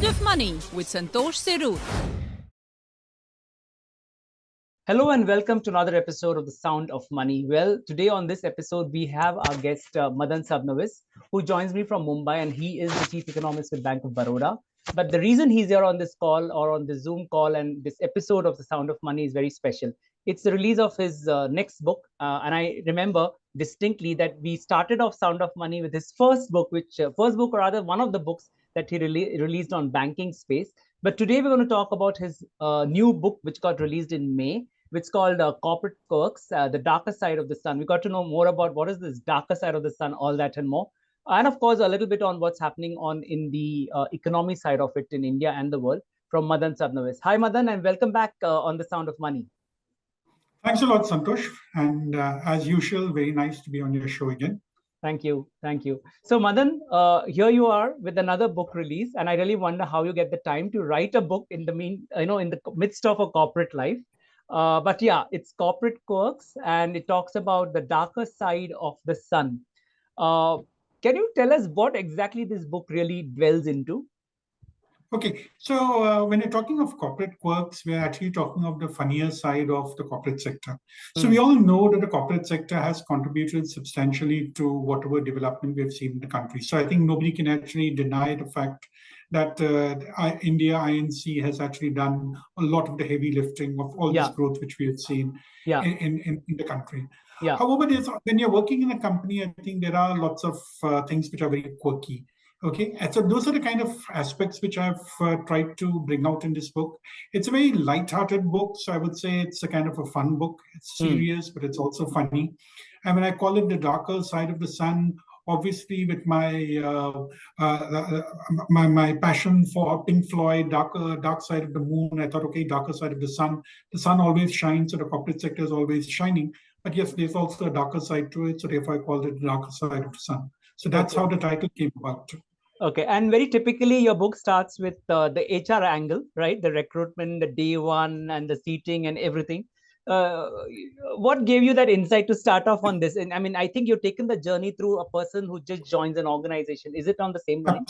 of Money with Santosh Serur. Hello and welcome to another episode of The Sound of Money. Well, today on this episode, we have our guest Madan Sabnavis, who joins me from Mumbai, and he is the Chief Economist with Bank of Baroda. But the reason he's here on this call or on the Zoom call and this episode of The Sound of Money is very special. It's the release of his next book. And I remember distinctly that we started off Sound of Money with his first book, or rather one of the books that he released on banking space. But today we're going to talk about his new book, which got released in May, which is called Corporate Quirks, the darker side of the sun. We got to know more about what is this darker side of the sun, all that and more. And of course, a little bit on what's happening in the economy side of it in India and the world from Madan Sabnavis. Hi, Madan, and welcome back on The Sound of Money. Thanks a lot, Santosh. And as usual, very nice to be on your show again. Thank you. Thank you. So, Madan, here you are with another book release. And I really wonder how you get the time to write a book in the midst of a corporate life. But yeah, it's Corporate Quirks, and it talks about the darker side of the sun. Can you tell us what exactly this book really dwells into? Okay, so when you're talking of corporate quirks, we're actually talking of the funnier side of the corporate sector. So we all know that the corporate sector has contributed substantially to whatever development we've seen in the country. So I think nobody can actually deny the fact that India INC has actually done a lot of the heavy lifting of all this growth which we have seen in the country. Yeah. However, when you're working in a company, I think there are lots of things which are very quirky. Okay, and so those are the kind of aspects which I've tried to bring out in this book. It's a very light-hearted book, so I would say it's a kind of a fun book. It's serious, but it's also funny. And when I call it the darker side of the sun, obviously with my my passion for Pink Floyd, dark side of the moon, I thought, okay, darker side of the sun. The sun always shines, so the corporate sector is always shining. But yes, there's also a darker side to it, so therefore I called it the darker side of the sun. So that's how the title came about. Okay, and very typically your book starts with the HR angle, right? The recruitment, the day one, and the seating and everything. What gave you that insight to start off on this? And I mean, I think you've taken the journey through a person who just joins an organization. Is it on the same line?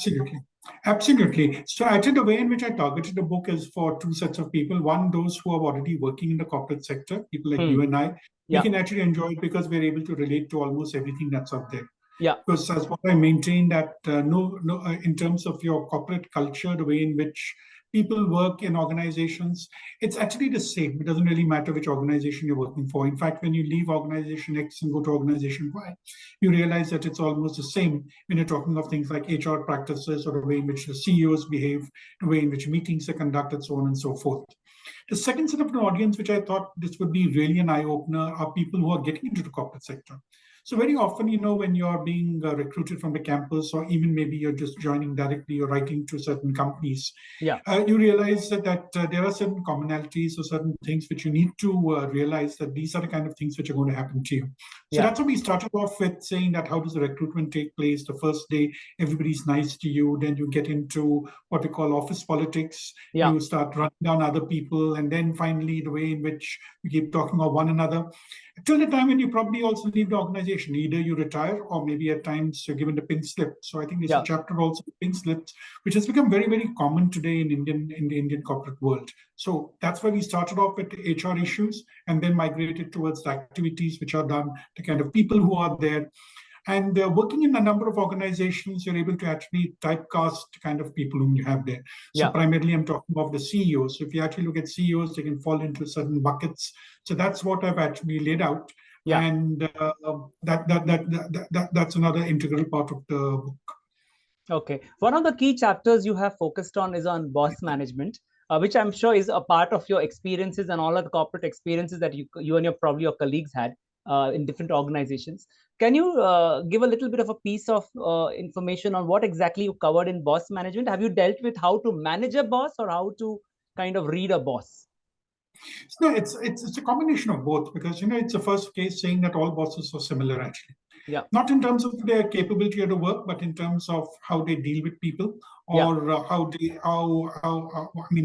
Absolutely. So actually the way in which I targeted the book is for two sets of people. One, those who are already working in the corporate sector, people like you and I. We can actually enjoy it because we're able to relate to almost everything that's out there. Yeah. Because as what I maintain that in terms of your corporate culture, the way in which people work in organizations, it's actually the same. It doesn't really matter which organization you're working for. In fact, when you leave organization X and go to organization Y, you realize that it's almost the same when you're talking of things like HR practices or the way in which the CEOs behave, the way in which meetings are conducted, so on and so forth. The second set of an audience, which I thought this would be really an eye-opener, are people who are getting into the corporate sector. So very often, when you're being recruited from the campus, or even maybe you're just joining directly or writing to certain companies, you realize that there are certain commonalities or certain things which you need to realize that these are the kind of things which are going to happen to you. So that's what we started off with, saying that how does the recruitment take place? The first day, everybody's nice to you. Then you get into what we call office politics. You start running down other people. And then finally, the way in which we keep talking of one another. Till the time when you probably also leave the organization. Either you retire or maybe at times you're given the pink slip. So I think there's a chapter also pink slips, which has become very, very common today in the Indian corporate world. So that's why we started off with HR issues and then migrated towards the activities which are done, the kind of people who are there. And working in a number of organizations, you're able to actually typecast the kind of people whom you have there. So primarily, I'm talking about the CEOs. So if you actually look at CEOs, they can fall into certain buckets. So that's what I've actually laid out. And that's another integral part of the book. Okay. One of the key chapters you have focused on is on boss management, which I'm sure is a part of your experiences and all of the corporate experiences that you and your colleagues had in different organizations. Can you give a little bit of a piece of information on what exactly you covered in boss management? Have you dealt with how to manage a boss or how to kind of read a boss? No, it's a combination of both, because it's the first case saying that all bosses are similar actually. Not in terms of their capability of the work, but in terms of how they deal with people, or the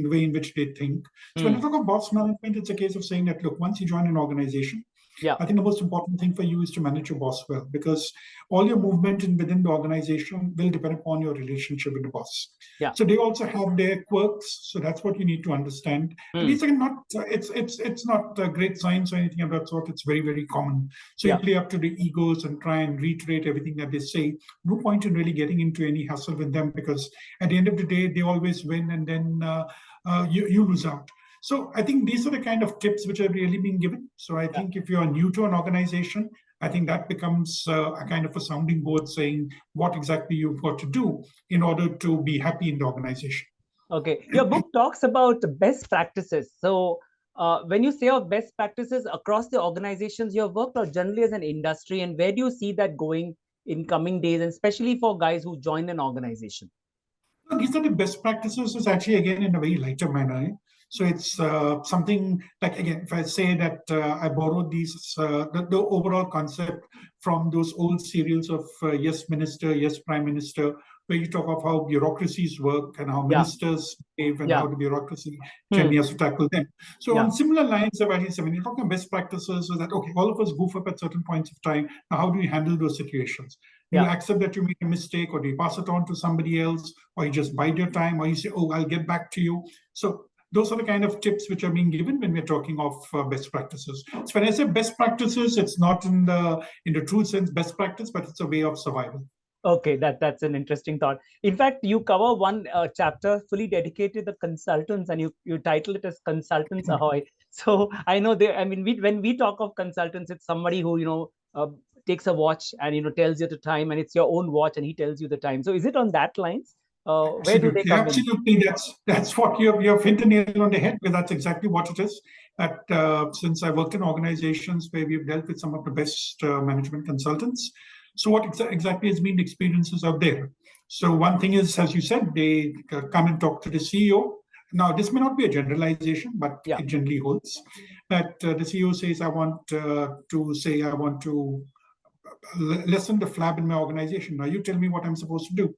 way in which they think. So when I talk about boss management, it's a case of saying that, look, once you join an organization, Yeah. I think the most important thing for you is to manage your boss well, because all your movement within the organization will depend upon your relationship with the boss. Yeah. So they also have their quirks. So that's what you need to understand. And these are not, it's not great science or anything of that sort. It's very, very common. So you play up to the egos and try and reiterate everything that they say. No point in really getting into any hassle with them, because at the end of the day, they always win, and then you lose out. So I think these are the kind of tips which are really being given. So I think if you're new to an organization, I think that becomes a kind of a sounding board saying what exactly you've got to do in order to be happy in the organization. Okay. Your book talks about best practices. So when you say of best practices across the organizations you have worked, or generally as an industry, and where do you see that going in coming days, and especially for guys who join an organization? These are the best practices, is actually, again, in a very lighter manner. So it's something like, again, if I say that I borrowed the overall concept from those old serials of Yes Minister, Yes Prime Minister, where you talk of how bureaucracies work and how ministers behave and how the bureaucracy generally has to tackle them. So on similar lines of, at least, when you're talking best practices, is that, okay, all of us goof up at certain points of time. Now, how do you handle those situations? Do you accept that you made a mistake, or do you pass it on to somebody else, or you just bide your time, or you say, oh, I'll get back to you? So those are the kind of tips which are being given when we're talking of best practices. So when I say best practices, it's not in the true sense best practice, but it's a way of survival. Okay, that's an interesting thought. In fact, you cover one chapter fully dedicated to the consultants, and you title it as Consultants Ahoy. So I know when we talk of consultants, it's somebody who takes a watch and tells you the time, and it's your own watch, and he tells you the time. So is it on that lines? Where do they come in? Absolutely, that's what you've hit the nail on the head, because that's exactly what it is. That since I worked in organizations where we've dealt with some of the best management consultants, so what exactly has been the experiences out there? So one thing is, as you said, they come and talk to the CEO. Now, this may not be a generalization, but it generally holds. That the CEO says, I want to lessen the flab in my organization. Now, you tell me what I'm supposed to do.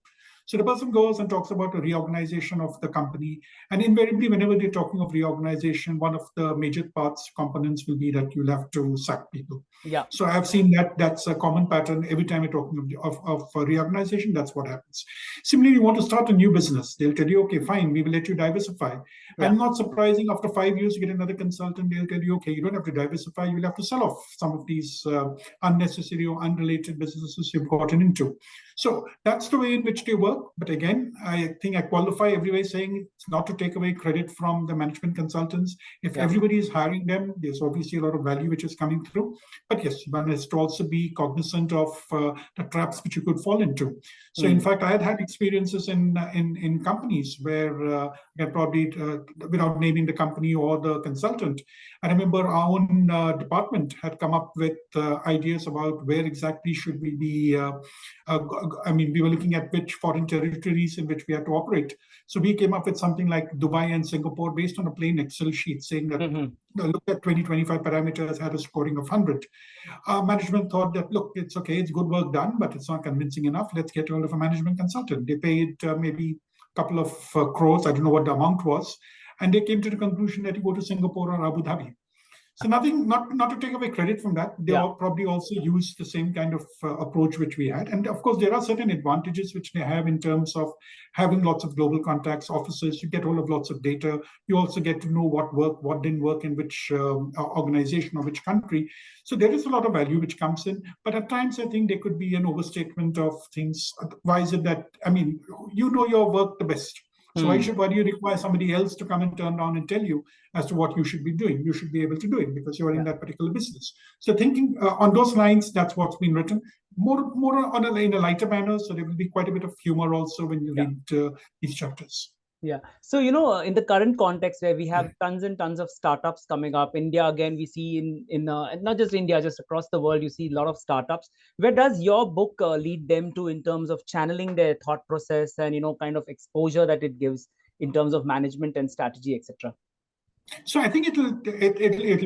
So the person goes and talks about a reorganization of the company. And invariably, whenever they're talking of reorganization, one of the major components will be that you'll have to sack people. Yeah. So I've seen that's a common pattern. Every time we're talking of reorganization, that's what happens. Similarly, you want to start a new business. They'll tell you, okay, fine, we will let you diversify. Yeah. And not surprising, after 5 years, you get another consultant. They'll tell you, okay, you don't have to diversify. You'll have to sell off some of these unnecessary or unrelated businesses you've gotten into. So that's the way in which they work. But again, I think I qualify every way saying it's not to take away credit from the management consultants. If everybody is hiring them, there's obviously a lot of value which is coming through. But yes, one has to also be cognizant of the traps which you could fall into. So in fact, I had experiences in companies where probably without naming the company or the consultant, I remember our own department had come up with ideas about where exactly should we be. We were looking at which foreign territories in which we had to operate. So we came up with something like Dubai and Singapore based on a plain Excel sheet saying that look at 2025 parameters, had a scoring of 100. Management thought that, look, it's okay, it's good work done, but it's not convincing enough. Let's get hold of a management consultant. They paid maybe a couple of crores, I don't know what the amount was. And they came to the conclusion that you go to Singapore or Abu Dhabi. So nothing, not to take away credit from that. They all probably also use the same kind of approach which we had. And of course, there are certain advantages which they have in terms of having lots of global contacts, offices. You get hold of lots of data. You also get to know what worked, what didn't work in which organization or which country. So there is a lot of value which comes in. But at times, I think there could be an overstatement of things. Why is it that, you know your work the best. So why do you require somebody else to come and turn around and tell you as to what you should be doing? You should be able to do it because you're in that particular business. So thinking on those lines, that's what's been written. More in a lighter manner. So there will be quite a bit of humor also when you read these chapters. Yeah. So, in the current context where we have tons and tons of startups coming up, India, again, we see in not just India, just across the world, you see a lot of startups. Where does your book lead them to in terms of channeling their thought process and, kind of exposure that it gives in terms of management and strategy, etc.? So I think it'll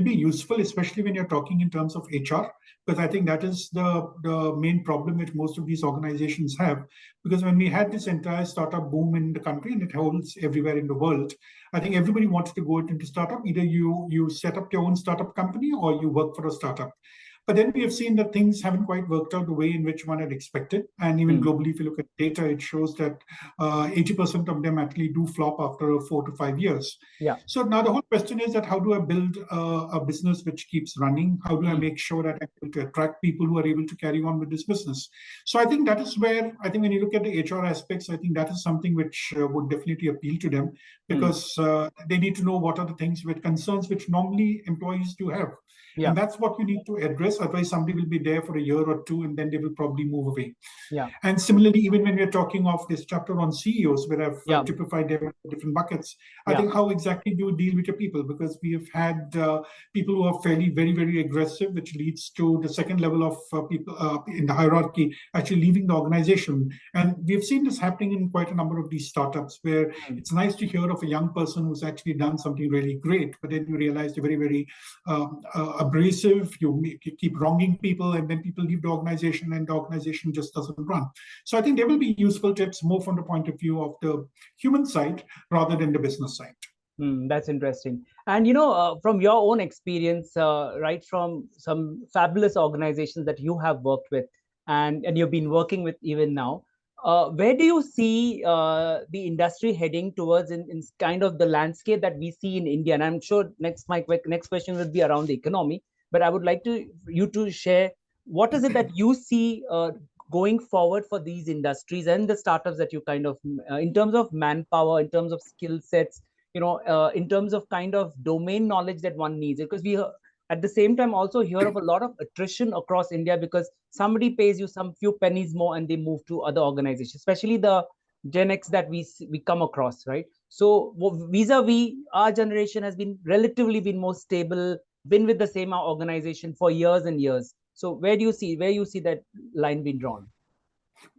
be useful, especially when you're talking in terms of HR, because I think that is the main problem which most of these organizations have. Because when we had this entire startup boom in the country, and it holds everywhere in the world, I think everybody wanted to go into startup. Either you set up your own startup company or you work for a startup. But then we have seen that things haven't quite worked out the way in which one had expected. And even globally, if you look at data, it shows that 80% of them actually do flop after 4 to 5 years. Yeah. So now the whole question is that how do I build a business which keeps running? How do I make sure that I'm able to attract people who are able to carry on with this business? So I think that is where, I think when you look at the HR aspects, I think that is something which would definitely appeal to them, because they need to know what are the things with concerns which normally employees do have. Yeah. And that's what you need to address. Otherwise, somebody will be there for a year or two, and then they will probably move away. Yeah. And similarly, even when we're talking of this chapter on CEOs, where I've typified them in different buckets, I think how exactly do you deal with your people? Because we have had people who are fairly very, very aggressive, which leads to the second level of people in the hierarchy actually leaving the organization. And we've seen this happening in quite a number of these startups, where it's nice to hear of a young person who's actually done something really great, but then you realize they're very, very abrasive, you keep wronging people, and then people leave the organization and the organization just doesn't run. So I think there will be useful tips more from the point of view of the human side rather than the business side. That's interesting. And, from your own experience, right, from some fabulous organizations that you have worked with and you've been working with even now, where do you see the industry heading towards in kind of the landscape that we see in India? And I'm sure my next question will be around the economy, but I would like you to share what is it that you see going forward for these industries and the startups that you kind of, in terms of manpower, in terms of skill sets, in terms of kind of domain knowledge that one needs, because we at the same time also hear of a lot of attrition across India because somebody pays you some few pennies more and they move to other organizations, especially the Gen X that we come across, right? So vis-a-vis, our generation has been relatively more stable, been with the same organization for years and years. So where you see that line being drawn?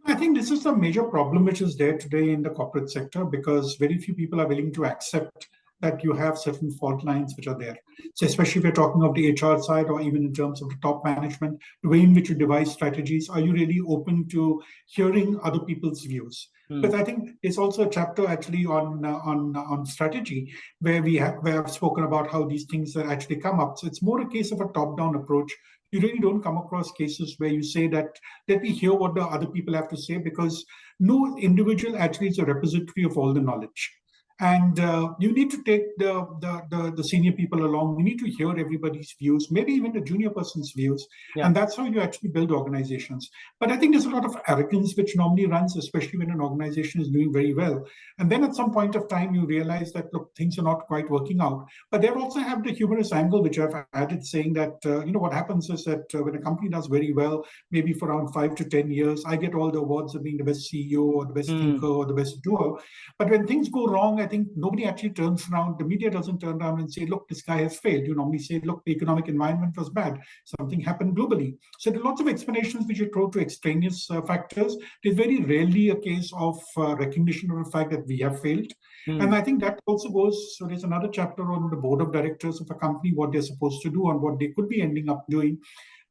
I think this is a major problem which is there today in the corporate sector, because very few people are willing to accept that you have certain fault lines which are there. So especially if you're talking of the HR side, or even in terms of the top management, the way in which you devise strategies, are you really open to hearing other people's views? Because I think it's also a chapter actually on strategy, where I've spoken about how these things actually come up. So it's more a case of a top-down approach. You really don't come across cases where you say that, let me hear what the other people have to say, because no individual actually is a repository of all the knowledge. And you need to take the senior people along. You need to hear everybody's views, maybe even the junior person's views. Yeah. And that's how you actually build organizations. But I think there's a lot of arrogance which normally runs, especially when an organization is doing very well. And then at some point of time, you realize that, look, things are not quite working out. But they also have the humorous angle, which I've added, saying that, what happens is that when a company does very well, maybe for around 5 to 10 years, I get all the awards of being the best CEO or the best thinker or the best doer. But when things go wrong, I think nobody actually turns around. The media doesn't turn around and say, look, this guy has failed. You normally say, look, the economic environment was bad. Something happened globally. So there are lots of explanations which you throw to extraneous factors. There's very rarely a case of recognition of the fact that we have failed. And I think that also goes, so there's another chapter on the board of directors of a company, what they're supposed to do and what they could be ending up doing.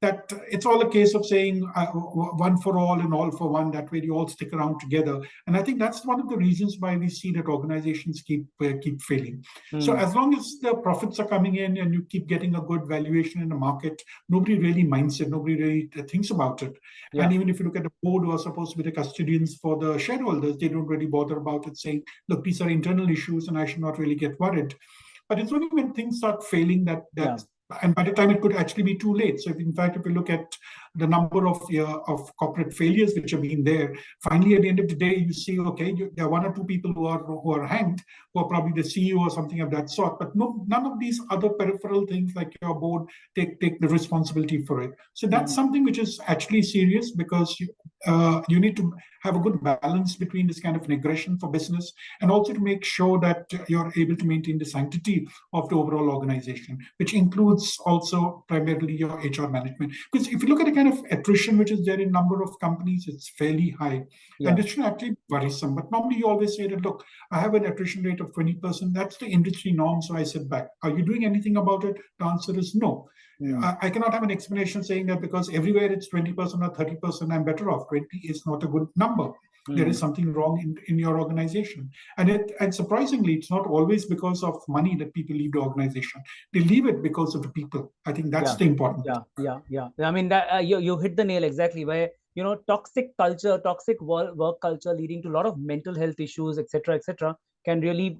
That it's all a case of saying one for all and all for one. That way you all stick around together. And I think that's one of the reasons why we see that organizations keep failing. So as long as the profits are coming in and you keep getting a good valuation in the market, nobody really minds it. Nobody really thinks about it. Yeah. And even if you look at the board who are supposed to be the custodians for the shareholders, they don't really bother about it, saying, look, these are internal issues and I should not really get worried. But it's only when things start failing that and by the time it could actually be too late. So if you look at the number of corporate failures which have been there, finally at the end of the day, you see, okay, there are one or two people who are hanged, who are probably the CEO or something of that sort. But none of these other peripheral things like your board take the responsibility for it. So that's something which is actually serious, because you need to have a good balance between this kind of an aggression for business, and also to make sure that you're able to maintain the sanctity of the overall organization, which includes also primarily your HR management. Because if you look at the kind of attrition which is there in number of companies, it's fairly high. And it should actually be worrisome. But normally you always say that, look, I have an attrition rate of 20%. That's the industry norm. So I sit back. Are you doing anything about it? The answer is no. I cannot have an explanation saying that because everywhere it's 20% or 30%, I'm better off. 20 is not a good number. There is something wrong in your organization. And surprisingly, it's not always because of money that people leave the organization. They leave it because of the people. I think that's the important. Yeah. I mean, that you hit the nail exactly, where, toxic culture, toxic work culture leading to a lot of mental health issues, etc., can really,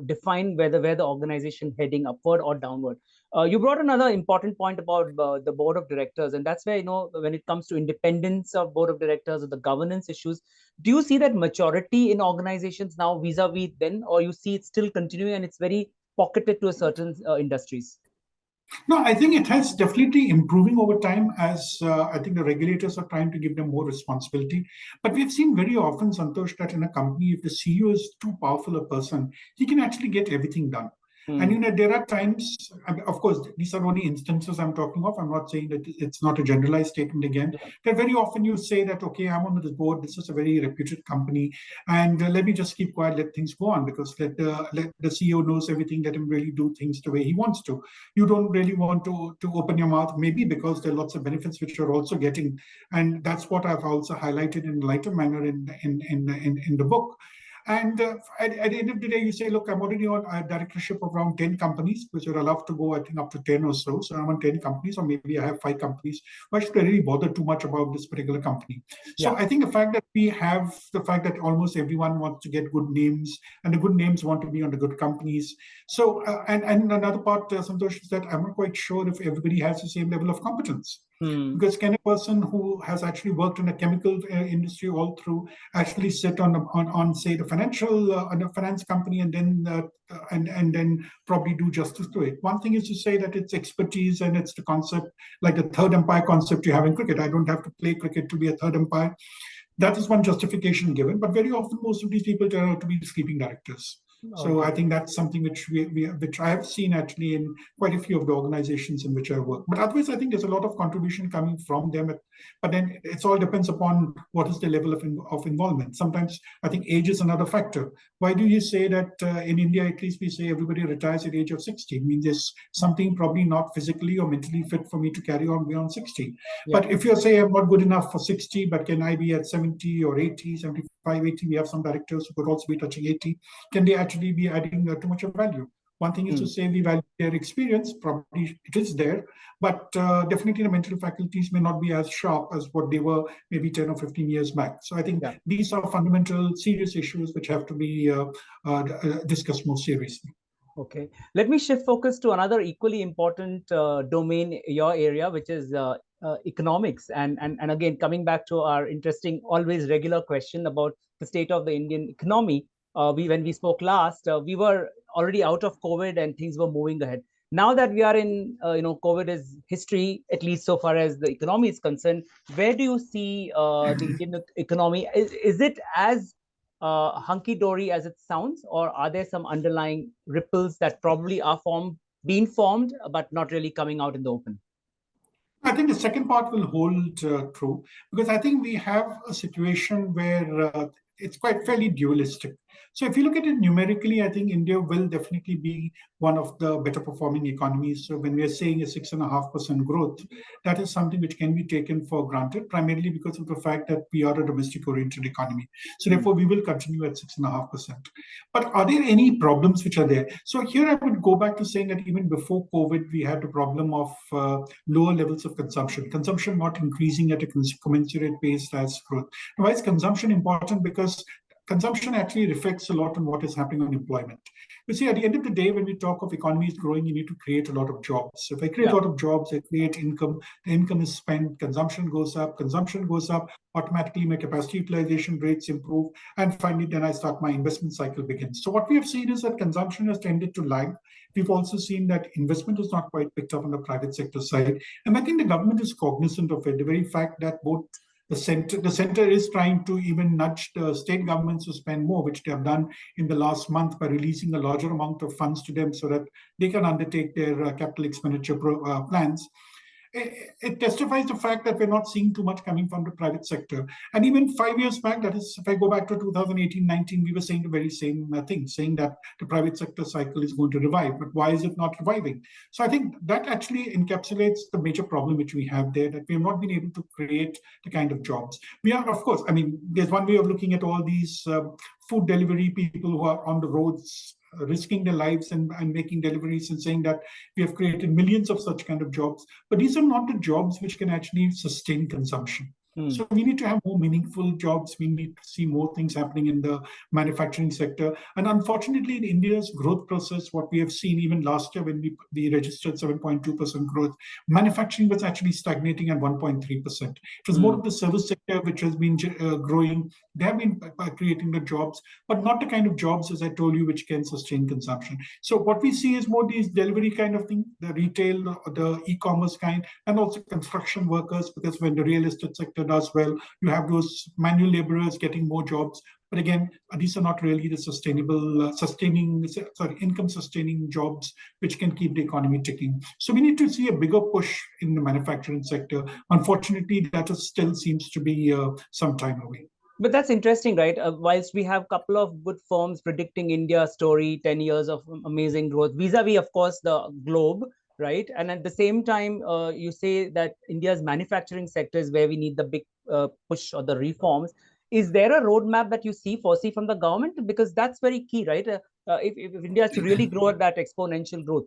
define where the organization heading upward or downward. You brought another important point about the board of directors, and that's where, when it comes to independence of board of directors or the governance issues, do you see that maturity in organizations now vis-a-vis then, or you see it still continuing and it's very pocketed to a certain industries? No, I think it has definitely improving over time as I think the regulators are trying to give them more responsibility. But we've seen very often, Santosh, that in a company, if the CEO is too powerful a person, he can actually get everything done. And there are times, of course, these are only instances I'm talking of. I'm not saying that it's not a generalized statement again. That very often you say that, okay, I'm on this board. This is a very reputed company, and let me just keep quiet, let things go on, because let the CEO knows everything, let him really do things the way he wants to. You don't really want to open your mouth, maybe because there are lots of benefits which you're also getting, and that's what I've also highlighted in a lighter manner in the book. And at the end of the day, you say, look, I'm already on a directorship of around 10 companies, which are allowed to go, I think, up to 10 or so. So I'm on 10 companies, or maybe I have 5 companies. Why should I really bother too much about this particular company? So I think the fact that almost everyone wants to get good names, and the good names want to be on the good companies. So, and another part, Santosh, is that I'm not quite sure if everybody has the same level of competence. Because can a person who has actually worked in a chemical industry all through actually sit on say the on a finance company and then probably do justice to it? One thing is to say that it's expertise and it's the concept, like the third umpire concept you have in cricket. I don't have to play cricket to be a third umpire. That is one justification given, but very often most of these people turn out to be sleeping directors. So I think that's something which which I have seen actually in quite a few of the organizations in which I work. But otherwise, I think there's a lot of contribution coming from them. But then it all depends upon what is the level of involvement. Sometimes I think age is another factor. Why do you say that in India, at least we say everybody retires at the age of 60? I mean, there's something probably not physically or mentally fit for me to carry on beyond 60. But if you say I'm not good enough for 60, but can I be at 70 or 80, 75, 80? We have some directors who could also be touching 80. Can they actually be adding too much of value? One thing is to say we value their experience, probably it is there, but definitely the mental faculties may not be as sharp as what they were maybe 10 or 15 years back. So I think these are fundamental, serious issues which have to be discussed more seriously. Okay, let me shift focus to another equally important domain, your area, which is economics. And again, coming back to our interesting, always regular question about the state of the Indian economy. When we spoke last, we were already out of COVID and things were moving ahead. Now that we are in, COVID is history, at least so far as the economy is concerned. Where do you see the Indian economy? Is it as hunky-dory as it sounds, or are there some underlying ripples that probably are being formed, but not really coming out in the open? I think the second part will hold true, because I think we have a situation where it's quite fairly dualistic. So if you look at it numerically, I think India will definitely be one of the better performing economies. So when we are saying a 6.5% growth, that is something which can be taken for granted, primarily because of the fact that we are a domestic oriented economy. So therefore, we will continue at 6.5%. But are there any problems which are there? So here I would go back to saying that even before COVID, we had the problem of lower levels of consumption not increasing at a commensurate pace as growth. Now, why is consumption important? Because consumption actually reflects a lot on what is happening on employment. You see, at the end of the day, when we talk of economies growing, you need to create a lot of jobs. So if I create a lot of jobs, I create income, the income is spent, consumption goes up, automatically my capacity utilization rates improve, and finally then I start my investment cycle begins. So what we have seen is that consumption has tended to lag. We've also seen that investment is not quite picked up on the private sector side. And I think the government is cognizant of it. The very fact that both The center is trying to even nudge the state governments to spend more, which they have done in the last month by releasing a larger amount of funds to them so that they can undertake their capital expenditure plans. It testifies the fact that we're not seeing too much coming from the private sector. And even 5 years back, that is, if I go back to 2018-19, we were saying the very same thing, saying that the private sector cycle is going to revive. But why is it not reviving? So I think that actually encapsulates the major problem which we have there, that we have not been able to create the kind of jobs. We are, of course, I mean, there's one way of looking at all these food delivery people who are on the roads, risking their lives and making deliveries and saying that we have created millions of such kind of jobs. But these are not the jobs which can actually sustain consumption. So we need to have more meaningful jobs. We need to see more things happening in the manufacturing sector. And unfortunately, in India's growth process, what we have seen even last year when we registered 7.2% growth, manufacturing was actually stagnating at 1.3%. It was more of the service sector which has been growing. They have been creating the jobs, but not the kind of jobs, as I told you, which can sustain consumption. So what we see is more these delivery kind of thing, the retail, the e-commerce kind, and also construction workers, because when the real estate sector does well, you have those manual laborers getting more jobs. But again, these are not really the income-sustaining jobs which can keep the economy ticking. So we need to see a bigger push in the manufacturing sector. Unfortunately, that still seems to be some time away. But that's interesting, right? Whilst we have a couple of good firms predicting India's story, 10 years of amazing growth, vis-a-vis, of course, the globe, right? And at the same time, you say that India's manufacturing sector is where we need the big push or the reforms. Is there a roadmap that you foresee from the government? Because that's very key, right? If India is to really grow at that exponential growth.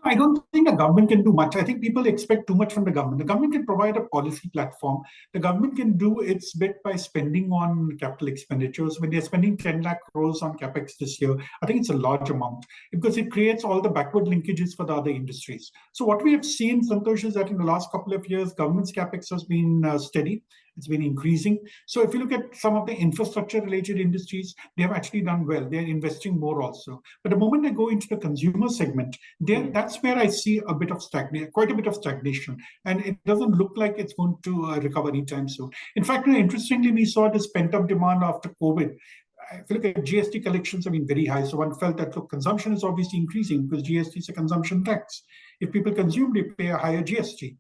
I don't think the government can do much. I think people expect too much from the government. The government can provide a policy platform. The government can do its bit by spending on capital expenditures. When they're spending 10 lakh crores on capex this year, I think it's a large amount because it creates all the backward linkages for the other industries. So what we have seen, Santosh, is that in the last couple of years, government's capex has been steady. It's been increasing. So if you look at some of the infrastructure-related industries, they have actually done well. They're investing more also. But the moment they go into the consumer segment, that's where I see quite a bit of stagnation. And it doesn't look like it's going to recover anytime soon. In fact, interestingly, we saw this pent-up demand after COVID. If you look at GST collections have been very high. So one felt that, look, consumption is obviously increasing because GST is a consumption tax. If people consume, they pay a higher GST.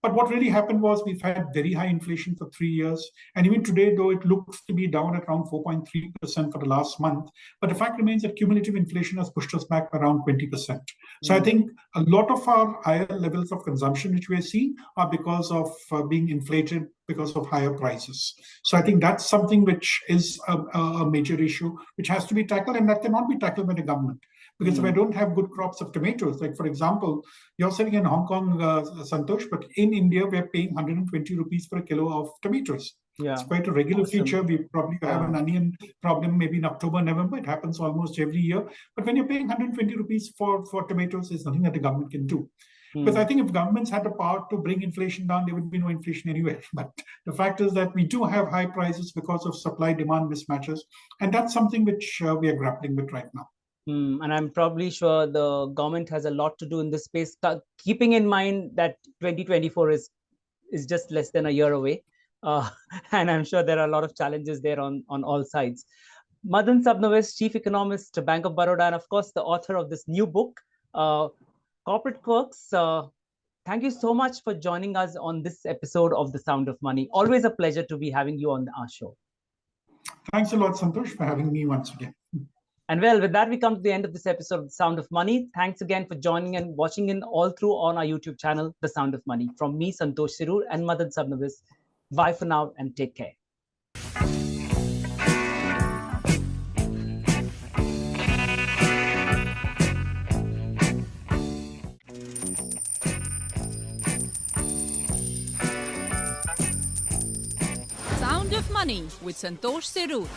But what really happened was we've had very high inflation for 3 years. And even today, though, it looks to be down at around 4.3% for the last month. But the fact remains that cumulative inflation has pushed us back around 20%. So I think a lot of our higher levels of consumption, which we're seeing, are because of being inflated because of higher prices. So I think that's something which is a major issue, which has to be tackled, and that cannot be tackled by the government. Because if I don't have good crops of tomatoes, like for example, you're sitting in Hong Kong, Santosh, but in India, we're paying 120 rupees for a kilo of tomatoes. Yeah. It's quite a regular feature. We probably have an onion problem maybe in October, November. It happens almost every year. But when you're paying 120 rupees for tomatoes, there's nothing that the government can do. Because I think if governments had the power to bring inflation down, there would be no inflation anywhere. But the fact is that we do have high prices because of supply-demand mismatches. And that's something which we are grappling with right now. And I'm probably sure the government has a lot to do in this space, keeping in mind that 2024 is just less than a year away. And I'm sure there are a lot of challenges there on all sides. Madan Sabnavis, Chief Economist, Bank of Baroda, and of course, the author of this new book, Corporate Quirks. Thank you so much for joining us on this episode of The Sound of Money. Always a pleasure to be having you on our show. Thanks a lot, Santosh, for having me once again. And well, with that, we come to the end of this episode of The Sound of Money. Thanks again for joining and watching in all through on our YouTube channel, The Sound of Money. From me, Santosh Sirur, and Madan Sabnavis. Bye for now and take care. Sound of Money with Santosh Sirur.